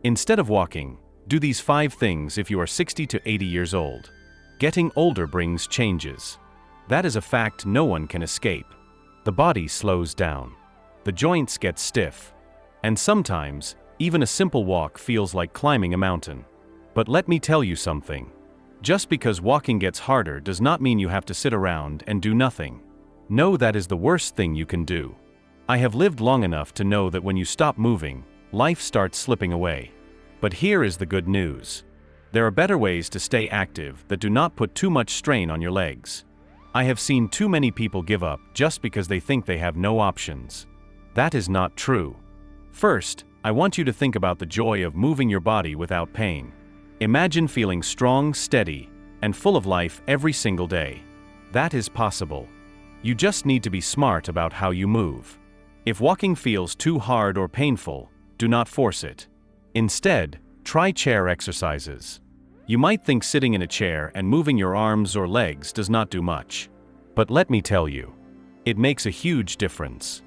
Instead of walking, do these 5 things if you are 60 to 80 years old. Getting older brings changes. That is a fact no one can escape. The body slows down. The joints get stiff. And sometimes, even a simple walk feels like climbing a mountain. But let me tell you something. Just because walking gets harder does not mean you have to sit around and do nothing. No, that is the worst thing you can do. I have lived long enough to know that when you stop moving, life starts slipping away. But here is the good news. There are better ways to stay active that do not put too much strain on your legs. I have seen too many people give up just because they think they have no options. That is not true. First, I want you to think about the joy of moving your body without pain. Imagine feeling strong, steady, and full of life every single day. That is possible. You just need to be smart about how you move. If walking feels too hard or painful, do not force it. Instead, try chair exercises. You might think sitting in a chair and moving your arms or legs does not do much. But let me tell you, it makes a huge difference.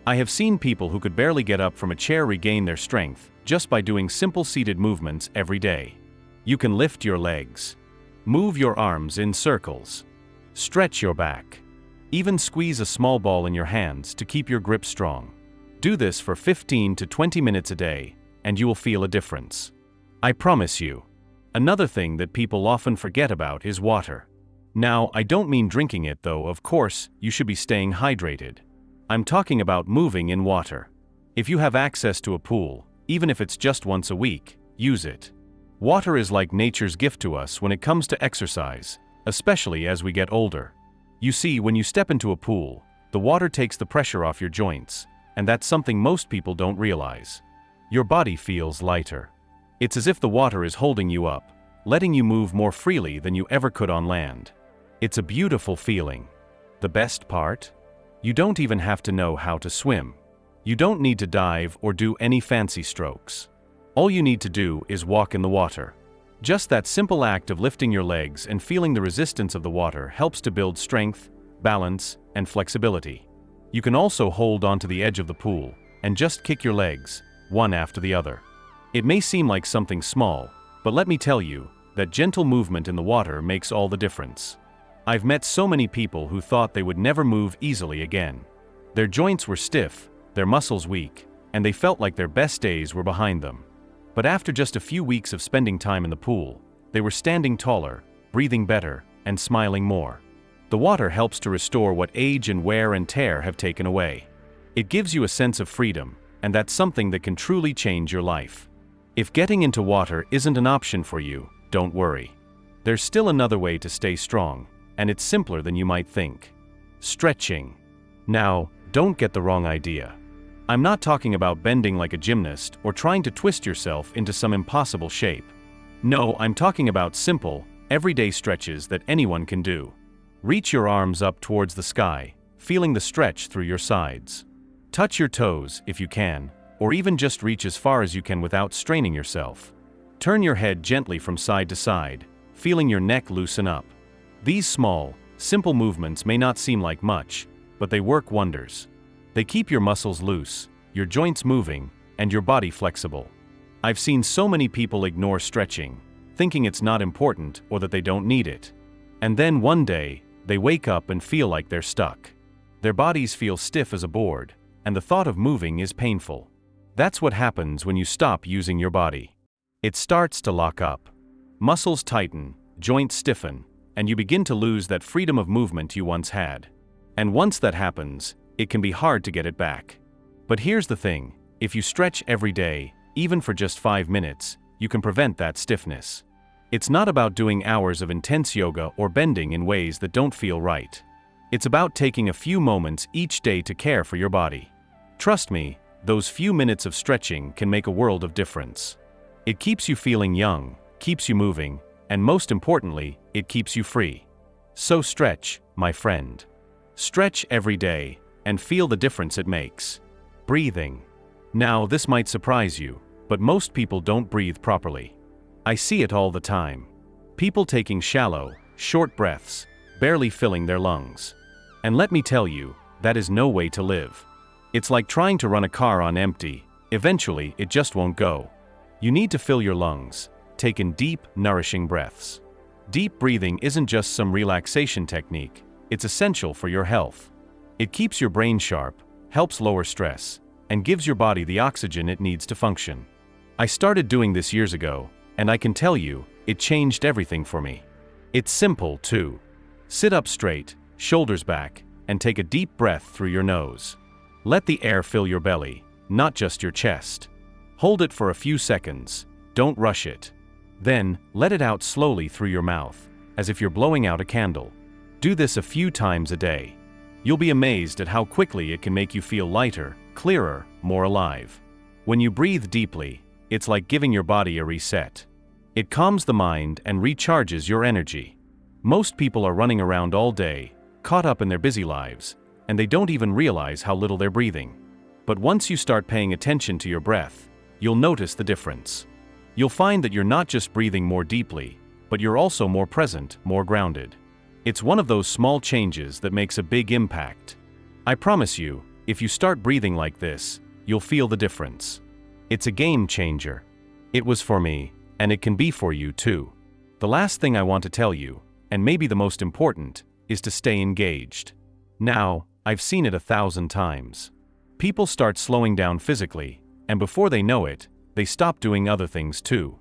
I have seen people who could barely get up from a chair regain their strength just by doing simple seated movements every day. You can lift your legs, move your arms in circles, stretch your back, even squeeze a small ball in your hands to keep your grip strong. Do this for 15 to 20 minutes a day, and you will feel a difference. I promise you. Another thing that people often forget about is water. Now, I don't mean drinking it though, of course, you should be staying hydrated. I'm talking about moving in water. If you have access to a pool, even if it's just once a week, use it. Water is like nature's gift to us when it comes to exercise, especially as we get older. You see, when you step into a pool, the water takes the pressure off your joints, and that's something most people don't realize. Your body feels lighter. It's as if the water is holding you up, letting you move more freely than you ever could on land. It's a beautiful feeling. The best part? You don't even have to know how to swim. You don't need to dive or do any fancy strokes. All you need to do is walk in the water. Just that simple act of lifting your legs and feeling the resistance of the water helps to build strength, balance, and flexibility. You can also hold onto the edge of the pool and just kick your legs, one after the other. It may seem like something small, but let me tell you that gentle movement in the water makes all the difference. I've met so many people who thought they would never move easily again. Their joints were stiff, their muscles weak, and they felt like their best days were behind them. But after just a few weeks of spending time in the pool, they were standing taller, breathing better, and smiling more. The water helps to restore what age and wear and tear have taken away. It gives you a sense of freedom, and that's something that can truly change your life. If getting into water isn't an option for you, don't worry. There's still another way to stay strong, and it's simpler than you might think. Stretching. Now, don't get the wrong idea. I'm not talking about bending like a gymnast or trying to twist yourself into some impossible shape. No, I'm talking about simple, everyday stretches that anyone can do. Reach your arms up towards the sky, feeling the stretch through your sides. Touch your toes if you can, or even just reach as far as you can without straining yourself. Turn your head gently from side to side, feeling your neck loosen up. These small, simple movements may not seem like much, but they work wonders. They keep your muscles loose, your joints moving, and your body flexible. I've seen so many people ignore stretching, thinking it's not important or that they don't need it. And then one day, they wake up and feel like they're stuck. Their bodies feel stiff as a board, and the thought of moving is painful. That's what happens when you stop using your body. It starts to lock up. Muscles tighten, joints stiffen, and you begin to lose that freedom of movement you once had. And once that happens, it can be hard to get it back. But here's the thing, if you stretch every day, even for just 5 minutes, you can prevent that stiffness. It's not about doing hours of intense yoga or bending in ways that don't feel right. It's about taking a few moments each day to care for your body. Trust me, those few minutes of stretching can make a world of difference. It keeps you feeling young, keeps you moving, and most importantly, it keeps you free. So stretch, my friend. Stretch every day, and feel the difference it makes. Breathing. Now, this might surprise you, but most people don't breathe properly. I see it all the time. People taking shallow, short breaths, barely filling their lungs. And let me tell you, that is no way to live. It's like trying to run a car on empty. Eventually, it just won't go. You need to fill your lungs. Take in deep, nourishing breaths. Deep breathing isn't just some relaxation technique, it's essential for your health. It keeps your brain sharp, helps lower stress, and gives your body the oxygen it needs to function. I started doing this years ago, and I can tell you, it changed everything for me. It's simple, too. Sit up straight, shoulders back, and take a deep breath through your nose. Let the air fill your belly, not just your chest. Hold it for a few seconds, don't rush it. Then, let it out slowly through your mouth, as if you're blowing out a candle. Do this a few times a day. You'll be amazed at how quickly it can make you feel lighter, clearer, more alive. When you breathe deeply, it's like giving your body a reset. It calms the mind and recharges your energy. Most people are running around all day, caught up in their busy lives, and they don't even realize how little they're breathing. But once you start paying attention to your breath, you'll notice the difference. You'll find that you're not just breathing more deeply, but you're also more present, more grounded. It's one of those small changes that makes a big impact. I promise you, if you start breathing like this, you'll feel the difference. It's a game changer. It was for me, and it can be for you too. The last thing I want to tell you, and maybe the most important, is to stay engaged. Now, I've seen it 1,000 times. People start slowing down physically, and before they know it, they stop doing other things too.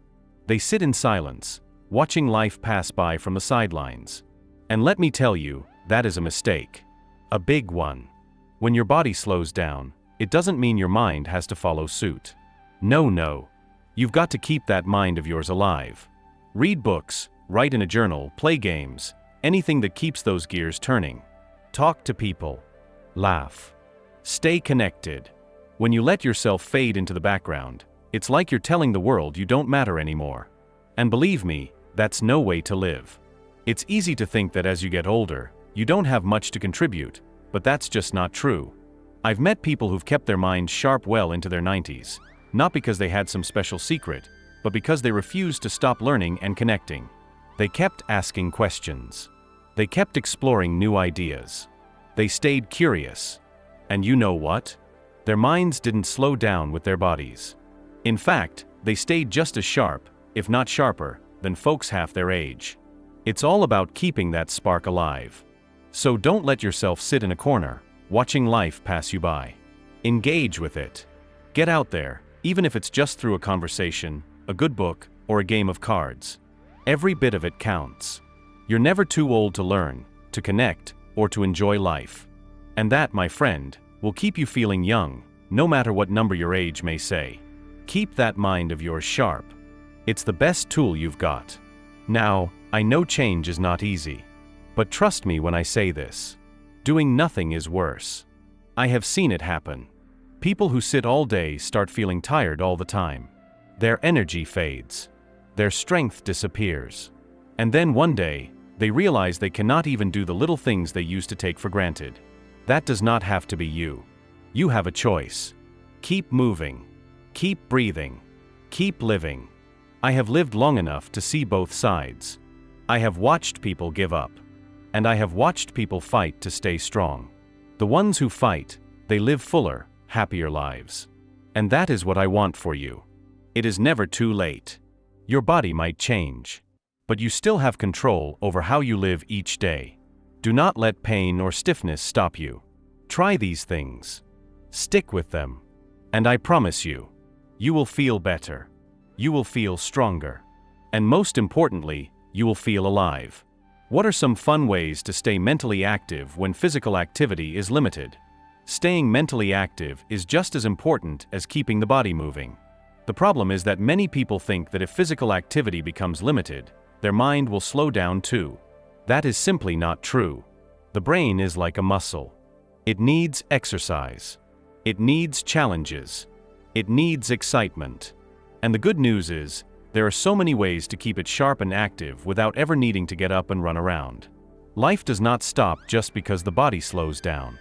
They sit in silence, watching life pass by from the sidelines. And let me tell you, that is a mistake. A big one. When your body slows down, it doesn't mean your mind has to follow suit. No. You've got to keep that mind of yours alive. Read books, write in a journal, play games, anything that keeps those gears turning. Talk to people. Laugh. Stay connected. When you let yourself fade into the background, it's like you're telling the world you don't matter anymore. And believe me, that's no way to live. It's easy to think that as you get older, you don't have much to contribute, but that's just not true. I've met people who've kept their minds sharp well into their 90s, not because they had some special secret, but because they refused to stop learning and connecting. They kept asking questions. They kept exploring new ideas. They stayed curious. And you know what? Their minds didn't slow down with their bodies. In fact, they stayed just as sharp, if not sharper, than folks half their age. It's all about keeping that spark alive. So don't let yourself sit in a corner, watching life pass you by. Engage with it. Get out there, even if it's just through a conversation, a good book, or a game of cards. Every bit of it counts. You're never too old to learn, to connect, or to enjoy life. And that, my friend, will keep you feeling young, no matter what number your age may say. Keep that mind of yours sharp. It's the best tool you've got. Now, I know change is not easy. But trust me when I say this. Doing nothing is worse. I have seen it happen. People who sit all day start feeling tired all the time. Their energy fades. Their strength disappears. And then one day, they realize they cannot even do the little things they used to take for granted. That does not have to be you. You have a choice. Keep moving. Keep breathing. Keep living. I have lived long enough to see both sides. I have watched people give up. And I have watched people fight to stay strong. The ones who fight, they live fuller, happier lives. And that is what I want for you. It is never too late. Your body might change, but you still have control over how you live each day. Do not let pain or stiffness stop you. Try these things. Stick with them. And I promise you, you will feel better. You will feel stronger. And most importantly, you will feel alive. What are some fun ways to stay mentally active when physical activity is limited? Staying mentally active is just as important as keeping the body moving. The problem is that many people think that if physical activity becomes limited, their mind will slow down too. That is simply not true. The brain is like a muscle. It needs exercise. It needs challenges. It needs excitement. And the good news is, there are so many ways to keep it sharp and active without ever needing to get up and run around. Life does not stop just because the body slows down.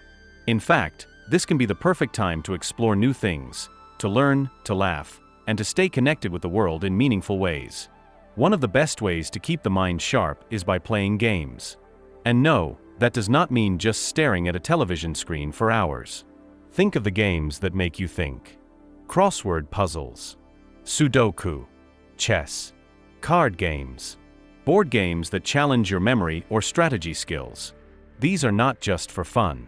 In fact, this can be the perfect time to explore new things, to learn, to laugh, and to stay connected with the world in meaningful ways. One of the best ways to keep the mind sharp is by playing games. And no, that does not mean just staring at a television screen for hours. Think of the games that make you think. Crossword puzzles. Sudoku, chess, card games, board games that challenge your memory or strategy skills. These are not just for fun.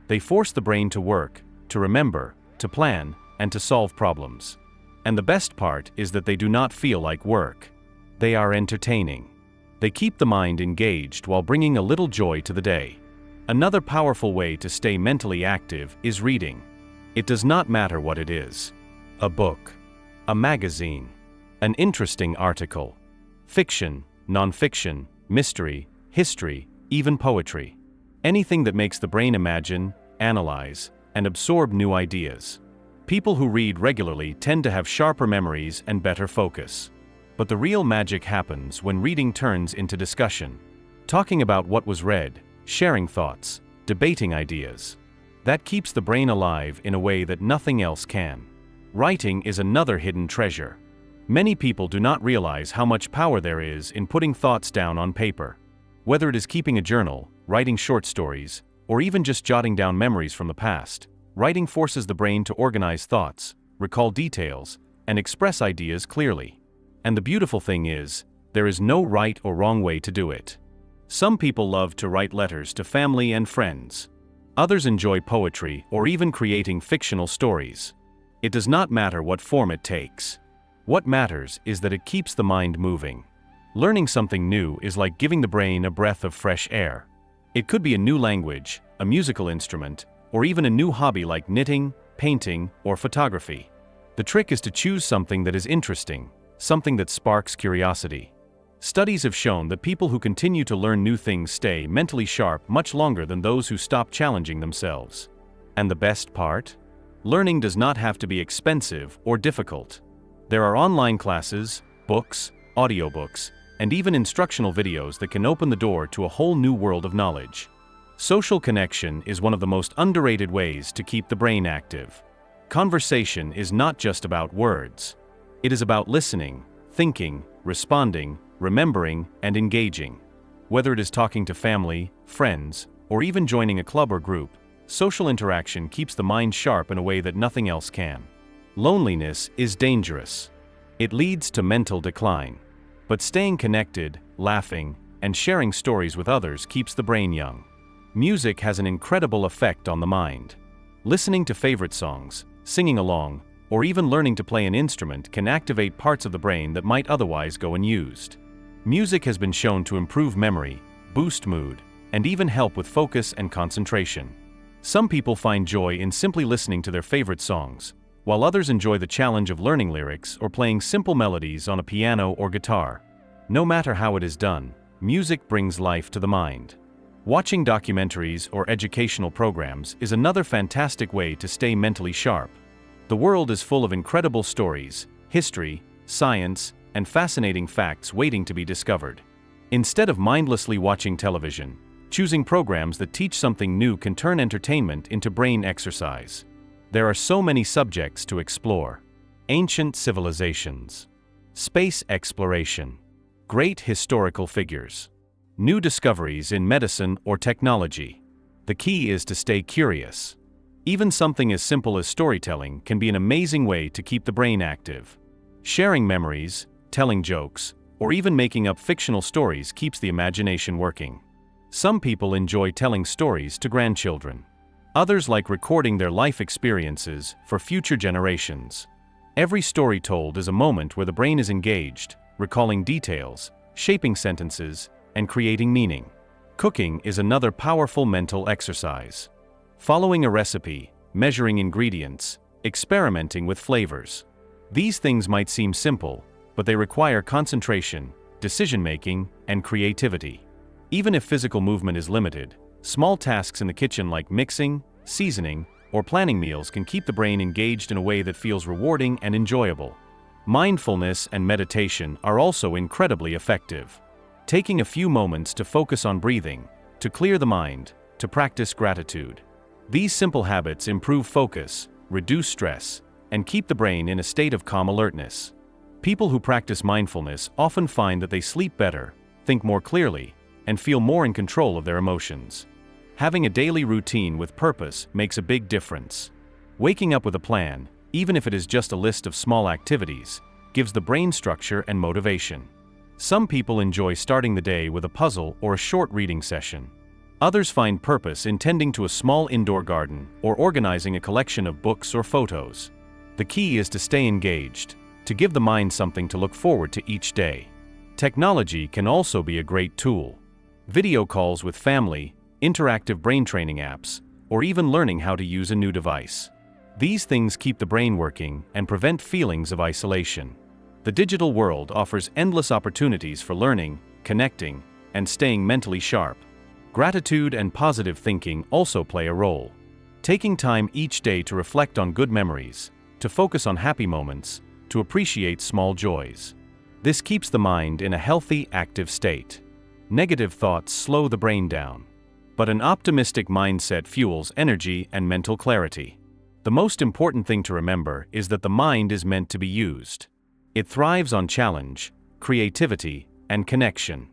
They force the brain to work, to remember, to plan, and to solve problems. And the best part is that they do not feel like work. They are entertaining. They keep the mind engaged while bringing a little joy to the day. Another powerful way to stay mentally active is reading. It does not matter what it is. A book, a magazine, an interesting article, fiction, nonfiction, mystery, history, even poetry. Anything that makes the brain imagine, analyze, and absorb new ideas. People who read regularly tend to have sharper memories and better focus. But the real magic happens when reading turns into discussion. Talking about what was read, sharing thoughts, debating ideas. That keeps the brain alive in a way that nothing else can. Writing is another hidden treasure. Many people do not realize how much power there is in putting thoughts down on paper. Whether it is keeping a journal, writing short stories, or even just jotting down memories from the past, writing forces the brain to organize thoughts, recall details, and express ideas clearly. And the beautiful thing is, there is no right or wrong way to do it. Some people love to write letters to family and friends. Others enjoy poetry or even creating fictional stories. It does not matter what form it takes. What matters is that it keeps the mind moving. Learning something new is like giving the brain a breath of fresh air. It could be a new language, a musical instrument, or even a new hobby like knitting, painting, or photography. The trick is to choose something that is interesting, something that sparks curiosity. Studies have shown that people who continue to learn new things stay mentally sharp much longer than those who stop challenging themselves. And the best part? Learning does not have to be expensive or difficult. There are online classes, books, audiobooks, and even instructional videos that can open the door to a whole new world of knowledge. Social connection is one of the most underrated ways to keep the brain active. Conversation is not just about words. It is about listening, thinking, responding, remembering, and engaging. Whether it is talking to family, friends, or even joining a club or group, social interaction keeps the mind sharp in a way that nothing else can. Loneliness is dangerous. It leads to mental decline. But staying connected, laughing, and sharing stories with others keeps the brain young. Music has an incredible effect on the mind. Listening to favorite songs, singing along, or even learning to play an instrument can activate parts of the brain that might otherwise go unused. Music has been shown to improve memory, boost mood, and even help with focus and concentration. Some people find joy in simply listening to their favorite songs, while others enjoy the challenge of learning lyrics or playing simple melodies on a piano or guitar. No matter how it is done, music brings life to the mind. Watching documentaries or educational programs is another fantastic way to stay mentally sharp. The world is full of incredible stories, history, science, and fascinating facts waiting to be discovered. Instead of mindlessly watching television, choosing programs that teach something new can turn entertainment into brain exercise. There are so many subjects to explore. Ancient civilizations, space exploration, great historical figures, new discoveries in medicine or technology. The key is to stay curious. Even something as simple as storytelling can be an amazing way to keep the brain active. Sharing memories, telling jokes, or even making up fictional stories keeps the imagination working. Some people enjoy telling stories to grandchildren. Others like recording their life experiences for future generations. Every story told is a moment where the brain is engaged, recalling details, shaping sentences, and creating meaning. Cooking is another powerful mental exercise. Following a recipe, measuring ingredients, experimenting with flavors. These things might seem simple, but they require concentration, decision-making, and creativity. Even if physical movement is limited, small tasks in the kitchen like mixing, seasoning, or planning meals can keep the brain engaged in a way that feels rewarding and enjoyable. Mindfulness and meditation are also incredibly effective. Taking a few moments to focus on breathing, to clear the mind, to practice gratitude. These simple habits improve focus, reduce stress, and keep the brain in a state of calm alertness. People who practice mindfulness often find that they sleep better, think more clearly, and feel more in control of their emotions. Having a daily routine with purpose makes a big difference. Waking up with a plan, even if it is just a list of small activities, gives the brain structure and motivation. Some people enjoy starting the day with a puzzle or a short reading session. Others find purpose in tending to a small indoor garden or organizing a collection of books or photos. The key is to stay engaged, to give the mind something to look forward to each day. Technology can also be a great tool. Video calls with family, interactive brain training apps, or even learning how to use a new device. These things keep the brain working and prevent feelings of isolation. The digital world offers endless opportunities for learning, connecting, and staying mentally sharp. Gratitude and positive thinking also play a role. Taking time each day to reflect on good memories, to focus on happy moments, to appreciate small joys. This keeps the mind in a healthy, active state. Negative thoughts slow the brain down. But an optimistic mindset fuels energy and mental clarity. The most important thing to remember is that the mind is meant to be used. It thrives on challenge, creativity, and connection.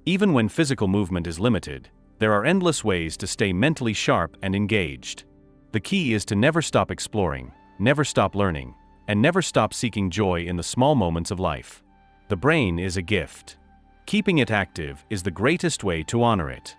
Even when physical movement is limited, there are endless ways to stay mentally sharp and engaged. The key is to never stop exploring, never stop learning, and never stop seeking joy in the small moments of life. The brain is a gift. Keeping it active is the greatest way to honor it.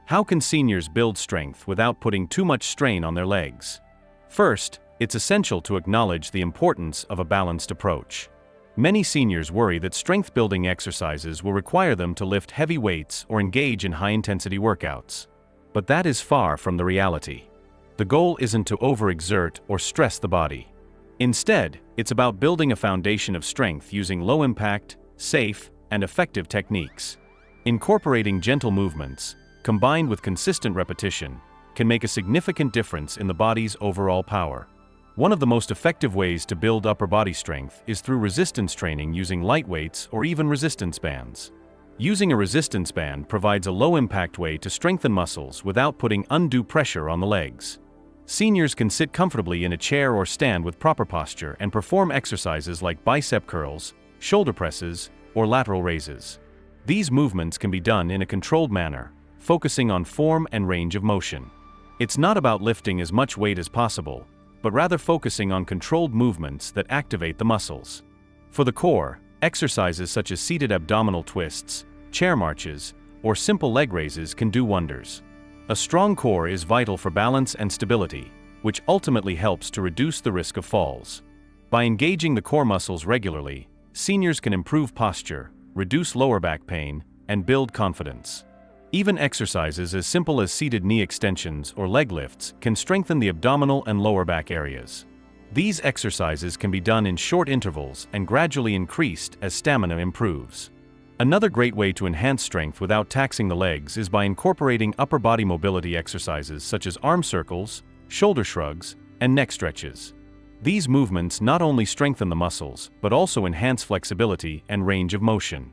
How can seniors build strength without putting too much strain on their legs? First, it's essential to acknowledge the importance of a balanced approach. Many seniors worry that strength-building exercises will require them to lift heavy weights or engage in high-intensity workouts. But that is far from the reality. The goal isn't to overexert or stress the body. Instead, it's about building a foundation of strength using low-impact, safe, and effective techniques. Incorporating gentle movements, combined with consistent repetition, can make a significant difference in the body's overall power. One of the most effective ways to build upper body strength is through resistance training using light weights or even resistance bands. Using a resistance band provides a low-impact way to strengthen muscles without putting undue pressure on the legs. Seniors can sit comfortably in a chair or stand with proper posture and perform exercises like bicep curls, shoulder presses, or lateral raises. These movements can be done in a controlled manner, focusing on form and range of motion. It's not about lifting as much weight as possible, but rather focusing on controlled movements that activate the muscles. For the core, exercises such as seated abdominal twists, chair marches, or simple leg raises can do wonders. A strong core is vital for balance and stability, which ultimately helps to reduce the risk of falls. By engaging the core muscles regularly, seniors can improve posture, reduce lower back pain, and build confidence. Even exercises as simple as seated knee extensions or leg lifts can strengthen the abdominal and lower back areas. These exercises can be done in short intervals and gradually increased as stamina improves. Another great way to enhance strength without taxing the legs is by incorporating upper body mobility exercises such as arm circles, shoulder shrugs, and neck stretches. These movements not only strengthen the muscles, but also enhance flexibility and range of motion.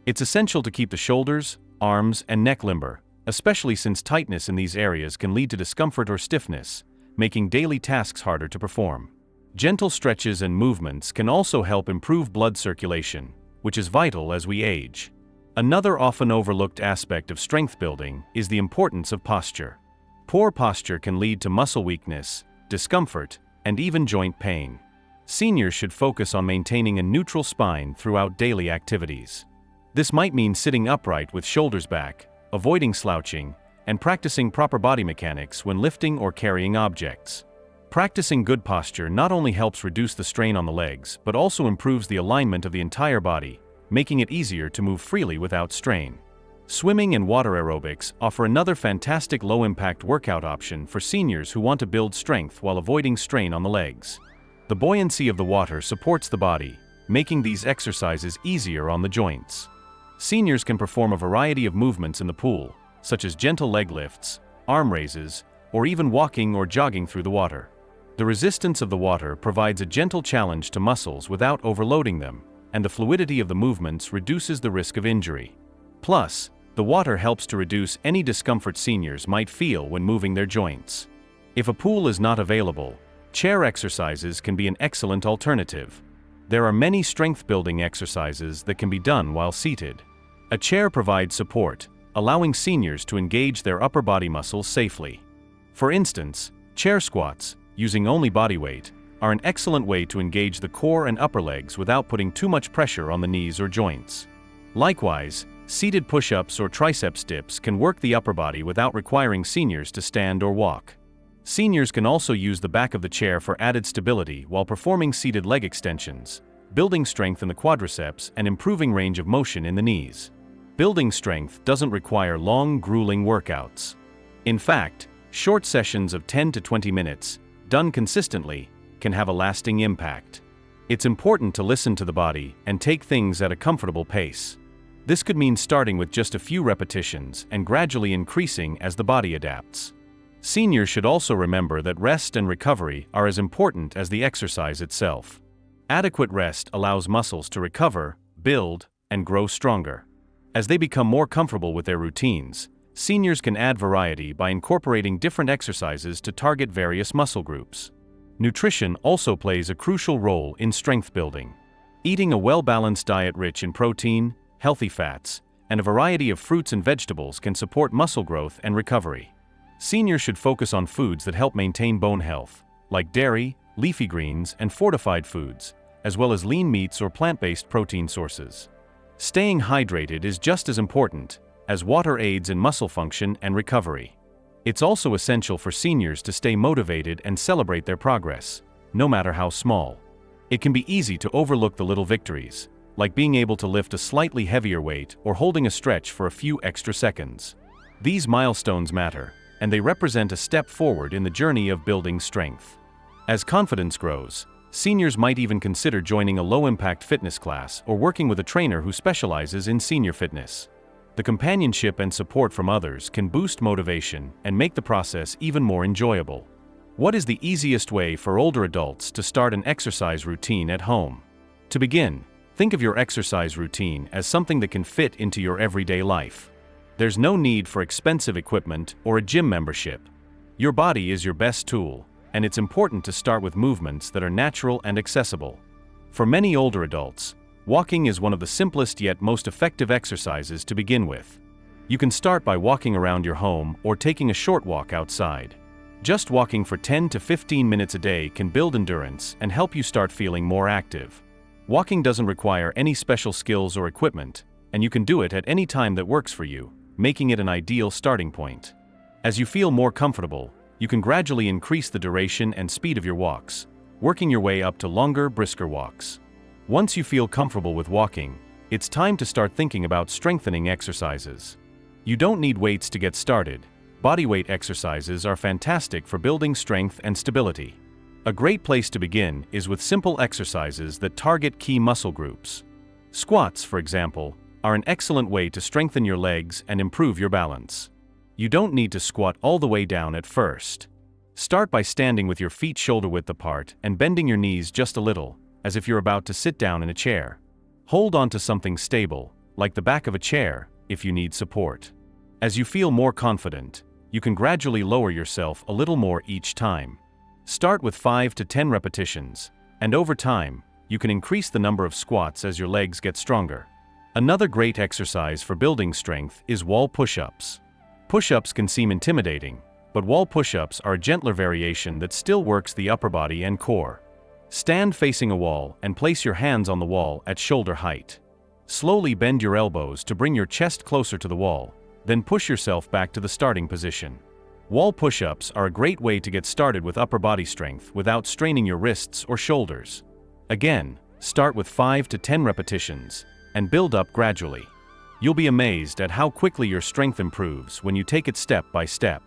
It's essential to keep the shoulders, arms, and neck limber, especially since tightness in these areas can lead to discomfort or stiffness, making daily tasks harder to perform. Gentle stretches and movements can also help improve blood circulation, which is vital as we age. Another often overlooked aspect of strength building is the importance of posture. Poor posture can lead to muscle weakness, discomfort, and even joint pain. Seniors should focus on maintaining a neutral spine throughout daily activities. This might mean sitting upright with shoulders back, avoiding slouching, and practicing proper body mechanics when lifting or carrying objects. Practicing good posture not only helps reduce the strain on the legs, but also improves the alignment of the entire body, making it easier to move freely without strain. Swimming and water aerobics offer another fantastic low-impact workout option for seniors who want to build strength while avoiding strain on the legs. The buoyancy of the water supports the body, making these exercises easier on the joints. Seniors can perform a variety of movements in the pool, such as gentle leg lifts, arm raises, or even walking or jogging through the water. The resistance of the water provides a gentle challenge to muscles without overloading them, and the fluidity of the movements reduces the risk of injury. Plus, the water helps to reduce any discomfort seniors might feel when moving their joints. If a pool is not available, chair exercises can be an excellent alternative. There are many strength-building exercises that can be done while seated. A chair provides support, allowing seniors to engage their upper body muscles safely. For instance, chair squats, using only body weight, are an excellent way to engage the core and upper legs without putting too much pressure on the knees or joints. Likewise, seated push-ups or triceps dips can work the upper body without requiring seniors to stand or walk. Seniors can also use the back of the chair for added stability while performing seated leg extensions, building strength in the quadriceps and improving range of motion in the knees. Building strength doesn't require long, grueling workouts. In fact, short sessions of 10 to 20 minutes, done consistently, can have a lasting impact. It's important to listen to the body and take things at a comfortable pace. This could mean starting with just a few repetitions and gradually increasing as the body adapts. Seniors should also remember that rest and recovery are as important as the exercise itself. Adequate rest allows muscles to recover, build, and grow stronger. As they become more comfortable with their routines, seniors can add variety by incorporating different exercises to target various muscle groups. Nutrition also plays a crucial role in strength building. Eating a well-balanced diet rich in protein, healthy fats, and a variety of fruits and vegetables can support muscle growth and recovery. Seniors should focus on foods that help maintain bone health, like dairy, leafy greens, and fortified foods, as well as lean meats or plant-based protein sources. Staying hydrated is just as important, as water aids in muscle function and recovery. It's also essential for seniors to stay motivated and celebrate their progress, no matter how small. It can be easy to overlook the little victories, like being able to lift a slightly heavier weight or holding a stretch for a few extra seconds. These milestones matter, and they represent a step forward in the journey of building strength. As confidence grows, seniors might even consider joining a low-impact fitness class or working with a trainer who specializes in senior fitness. The companionship and support from others can boost motivation and make the process even more enjoyable. What is the easiest way for older adults to start an exercise routine at home? To begin, think of your exercise routine as something that can fit into your everyday life. There's no need for expensive equipment or a gym membership. Your body is your best tool, and it's important to start with movements that are natural and accessible. For many older adults, walking is one of the simplest yet most effective exercises to begin with. You can start by walking around your home or taking a short walk outside. Just walking for 10 to 15 minutes a day can build endurance and help you start feeling more active. Walking doesn't require any special skills or equipment, and you can do it at any time that works for you, making it an ideal starting point. As you feel more comfortable, you can gradually increase the duration and speed of your walks, working your way up to longer, brisker walks. Once you feel comfortable with walking, it's time to start thinking about strengthening exercises. You don't need weights to get started. Bodyweight exercises are fantastic for building strength and stability. A great place to begin is with simple exercises that target key muscle groups. Squats, for example, are an excellent way to strengthen your legs and improve your balance. You don't need to squat all the way down at first. Start by standing with your feet shoulder-width apart and bending your knees just a little, as if you're about to sit down in a chair. Hold on to something stable, like the back of a chair, if you need support. As you feel more confident, you can gradually lower yourself a little more each time. Start with 5 to 10 repetitions, and over time, you can increase the number of squats as your legs get stronger. Another great exercise for building strength is wall push-ups. Push-ups can seem intimidating, but wall push-ups are a gentler variation that still works the upper body and core. Stand facing a wall and place your hands on the wall at shoulder height. Slowly bend your elbows to bring your chest closer to the wall, then push yourself back to the starting position. Wall push-ups are a great way to get started with upper body strength without straining your wrists or shoulders. Again, start with 5 to 10 repetitions, and build up gradually. You'll be amazed at how quickly your strength improves when you take it step by step.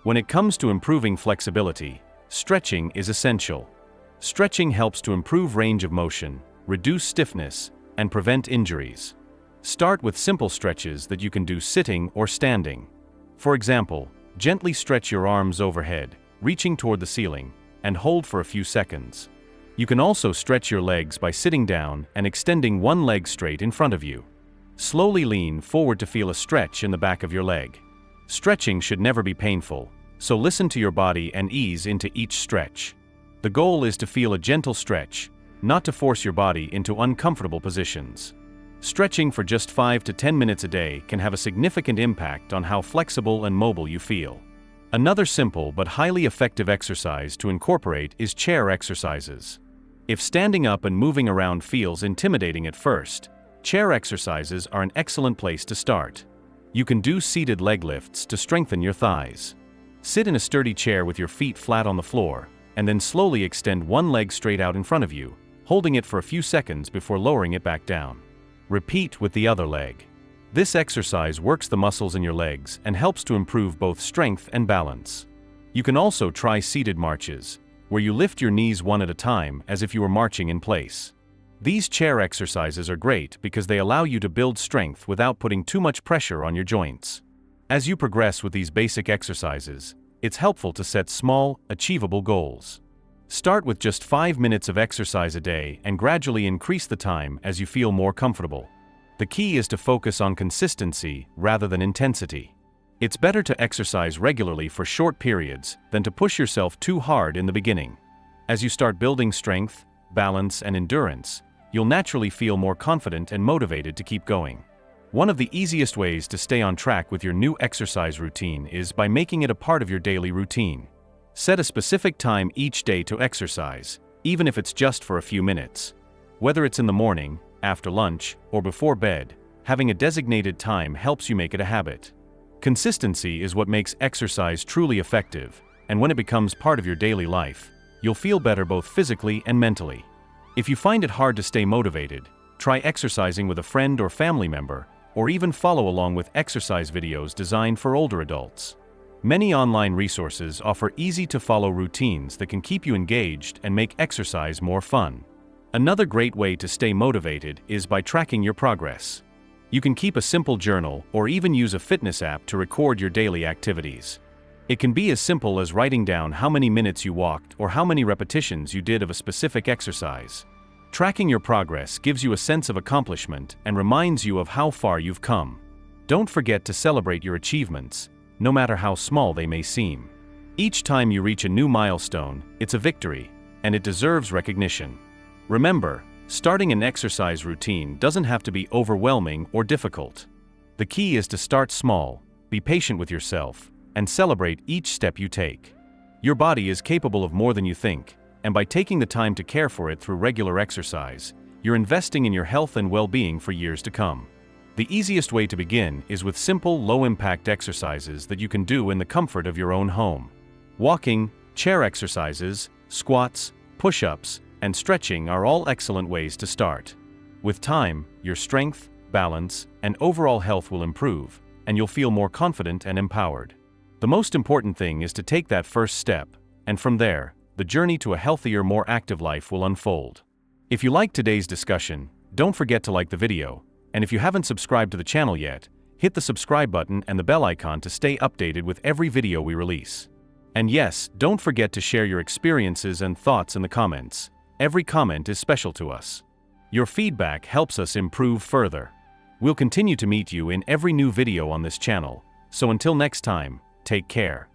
When it comes to improving flexibility, stretching is essential. Stretching helps to improve range of motion, reduce stiffness, and prevent injuries. Start with simple stretches that you can do sitting or standing. For example, gently stretch your arms overhead, reaching toward the ceiling, and hold for a few seconds. You can also stretch your legs by sitting down and extending one leg straight in front of you. Slowly lean forward to feel a stretch in the back of your leg. Stretching should never be painful, so listen to your body and ease into each stretch. The goal is to feel a gentle stretch, not to force your body into uncomfortable positions. Stretching for just 5 to 10 minutes a day can have a significant impact on how flexible and mobile you feel. Another simple but highly effective exercise to incorporate is chair exercises. If standing up and moving around feels intimidating at first, chair exercises are an excellent place to start. You can do seated leg lifts to strengthen your thighs. Sit in a sturdy chair with your feet flat on the floor, and then slowly extend one leg straight out in front of you, holding it for a few seconds before lowering it back down. Repeat with the other leg. This exercise works the muscles in your legs and helps to improve both strength and balance. You can also try seated marches, where you lift your knees one at a time as if you were marching in place. These chair exercises are great because they allow you to build strength without putting too much pressure on your joints. As you progress with these basic exercises, it's helpful to set small, achievable goals. Start with just 5 minutes of exercise a day and gradually increase the time as you feel more comfortable. The key is to focus on consistency rather than intensity. It's better to exercise regularly for short periods than to push yourself too hard in the beginning. As you start building strength, balance, and endurance, you'll naturally feel more confident and motivated to keep going. One of the easiest ways to stay on track with your new exercise routine is by making it a part of your daily routine. Set a specific time each day to exercise, even if it's just for a few minutes. Whether it's in the morning, after lunch, or before bed, having a designated time helps you make it a habit. Consistency is what makes exercise truly effective, and when it becomes part of your daily life, you'll feel better both physically and mentally. If you find it hard to stay motivated, try exercising with a friend or family member, or even follow along with exercise videos designed for older adults. Many online resources offer easy-to-follow routines that can keep you engaged and make exercise more fun. Another great way to stay motivated is by tracking your progress. You can keep a simple journal or even use a fitness app to record your daily activities. It can be as simple as writing down how many minutes you walked or how many repetitions you did of a specific exercise. Tracking your progress gives you a sense of accomplishment and reminds you of how far you've come. Don't forget to celebrate your achievements, no matter how small they may seem. Each time you reach a new milestone, it's a victory, and it deserves recognition. Remember, starting an exercise routine doesn't have to be overwhelming or difficult. The key is to start small, be patient with yourself, and celebrate each step you take. Your body is capable of more than you think, and by taking the time to care for it through regular exercise, you're investing in your health and well-being for years to come. The easiest way to begin is with simple, low-impact exercises that you can do in the comfort of your own home. Walking, chair exercises, squats, push-ups, and stretching are all excellent ways to start. With time, your strength, balance, and overall health will improve, and you'll feel more confident and empowered. The most important thing is to take that first step, and from there, the journey to a healthier, more active life will unfold. If you liked today's discussion, don't forget to like the video, and if you haven't subscribed to the channel yet, hit the subscribe button and the bell icon to stay updated with every video we release. And yes, don't forget to share your experiences and thoughts in the comments. Every comment is special to us. Your feedback helps us improve further. We'll continue to meet you in every new video on this channel, so until next time, take care.